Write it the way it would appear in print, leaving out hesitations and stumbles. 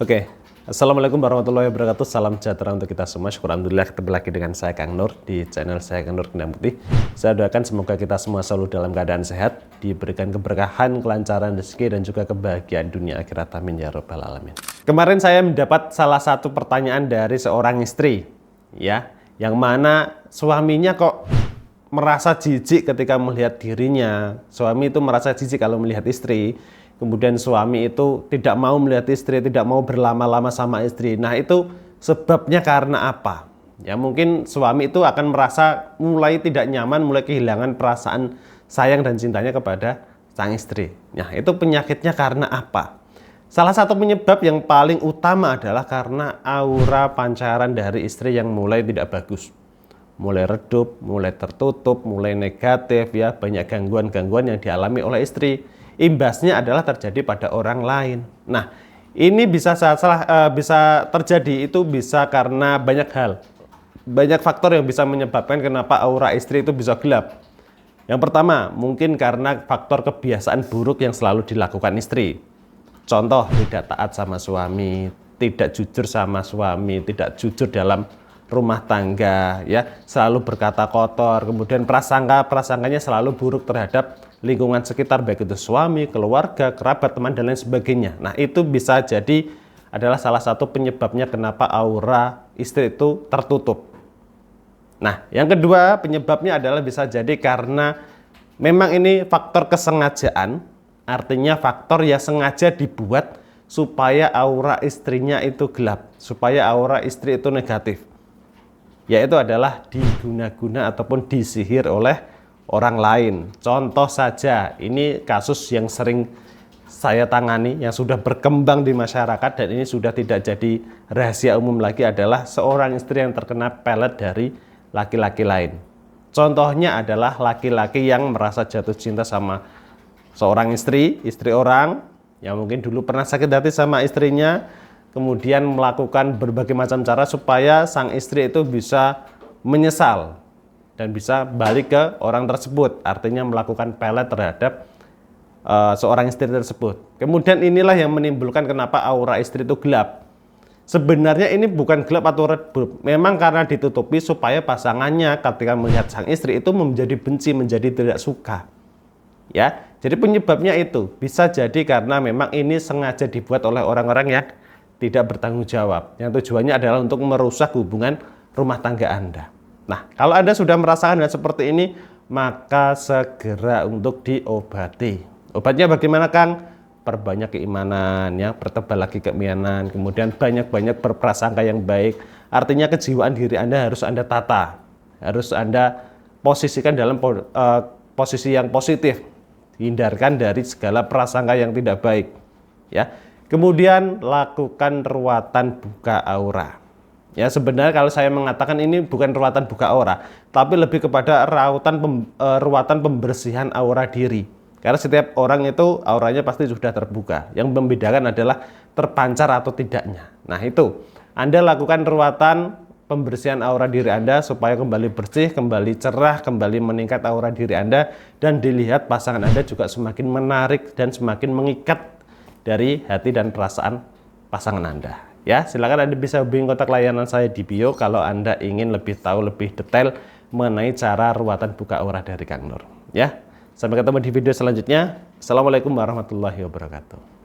Oke, Assalamualaikum warahmatullahi wabarakatuh. Salam sejahtera untuk kita semua. Syukur alhamdulillah ketemu lagi dengan saya Kang Nur di channel saya Kang Nur Kendang Putih. Saya doakan semoga kita semua selalu dalam keadaan sehat, diberikan keberkahan, kelancaran rezeki dan juga kebahagiaan dunia akhirat. Amin ya rabbal alamin. Kemarin saya mendapat salah satu pertanyaan dari seorang istri, ya, yang mana suaminya kok merasa jijik ketika melihat dirinya. Suami itu merasa jijik kalau melihat istri. Kemudian suami itu tidak mau melihat istri, tidak mau berlama-lama sama istri. Nah, itu sebabnya karena apa? Ya, mungkin suami itu akan merasa mulai tidak nyaman, mulai kehilangan perasaan sayang dan cintanya kepada sang istri. Nah, itu penyakitnya karena apa? Salah satu penyebab yang paling utama adalah karena aura pancaran dari istri yang mulai tidak bagus. Mulai redup, mulai tertutup, mulai negatif, ya, banyak gangguan-gangguan yang dialami oleh istri. Imbasnya adalah terjadi pada orang lain. Nah, ini bisa terjadi, itu bisa karena banyak hal. Banyak faktor yang bisa menyebabkan kenapa aura istri itu bisa gelap. Yang pertama, mungkin karena faktor kebiasaan buruk yang selalu dilakukan istri. Contoh, tidak taat sama suami, tidak jujur sama suami, tidak jujur dalam rumah tangga, ya, selalu berkata kotor, kemudian prasangkanya selalu buruk terhadap lingkungan sekitar, baik itu suami, keluarga, kerabat, teman, dan lain sebagainya. Nah, itu bisa jadi adalah salah satu penyebabnya kenapa aura istri itu tertutup. Nah, yang kedua penyebabnya adalah bisa jadi karena memang ini faktor kesengajaan, artinya faktor yang sengaja dibuat supaya aura istrinya itu gelap, supaya aura istri itu negatif. Yaitu adalah diguna-guna ataupun disihir oleh orang lain. Contoh saja, ini kasus yang sering saya tangani, yang sudah berkembang di masyarakat dan ini sudah tidak jadi rahasia umum lagi, adalah seorang istri yang terkena pelet dari laki-laki lain. Contohnya adalah laki-laki yang merasa jatuh cinta sama seorang istri orang yang mungkin dulu pernah sakit hati sama istrinya, kemudian melakukan berbagai macam cara supaya sang istri itu bisa menyesal dan bisa balik ke orang tersebut, artinya melakukan pelet terhadap seorang istri tersebut. Kemudian inilah yang menimbulkan kenapa aura istri itu gelap. Sebenarnya ini bukan gelap atau redup, memang karena ditutupi supaya pasangannya ketika melihat sang istri itu menjadi benci, menjadi tidak suka. Ya, jadi penyebabnya itu bisa jadi karena memang ini sengaja dibuat oleh orang-orang yang tidak bertanggung jawab, yang tujuannya adalah untuk merusak hubungan rumah tangga Anda. Nah, kalau Anda sudah merasakan hal seperti ini, maka segera untuk diobati. Obatnya bagaimana, Kang? Perbanyak keimanan, ya, pertebal lagi keimanan, kemudian banyak-banyak berprasangka yang baik. Artinya kejiwaan diri Anda harus Anda tata, harus Anda posisikan dalam posisi yang positif, hindarkan dari segala prasangka yang tidak baik, ya. Kemudian lakukan ruatan buka aura. Ya, sebenarnya kalau saya mengatakan ini bukan ruatan buka aura, tapi lebih kepada ruatan pembersihan aura diri. Karena setiap orang itu auranya pasti sudah terbuka. Yang membedakan adalah terpancar atau tidaknya. Nah, itu Anda lakukan ruatan pembersihan aura diri Anda supaya kembali bersih, kembali cerah, kembali meningkat aura diri Anda, dan dilihat pasangan Anda juga semakin menarik dan semakin mengikat dari hati dan perasaan pasangan Anda. Ya, silakan Anda bisa hubungi kontak layanan saya di bio kalau Anda ingin lebih tahu lebih detail mengenai cara ruatan buka aura dari Kang Nur. Ya, sampai ketemu di video selanjutnya. Assalamualaikum warahmatullahi wabarakatuh.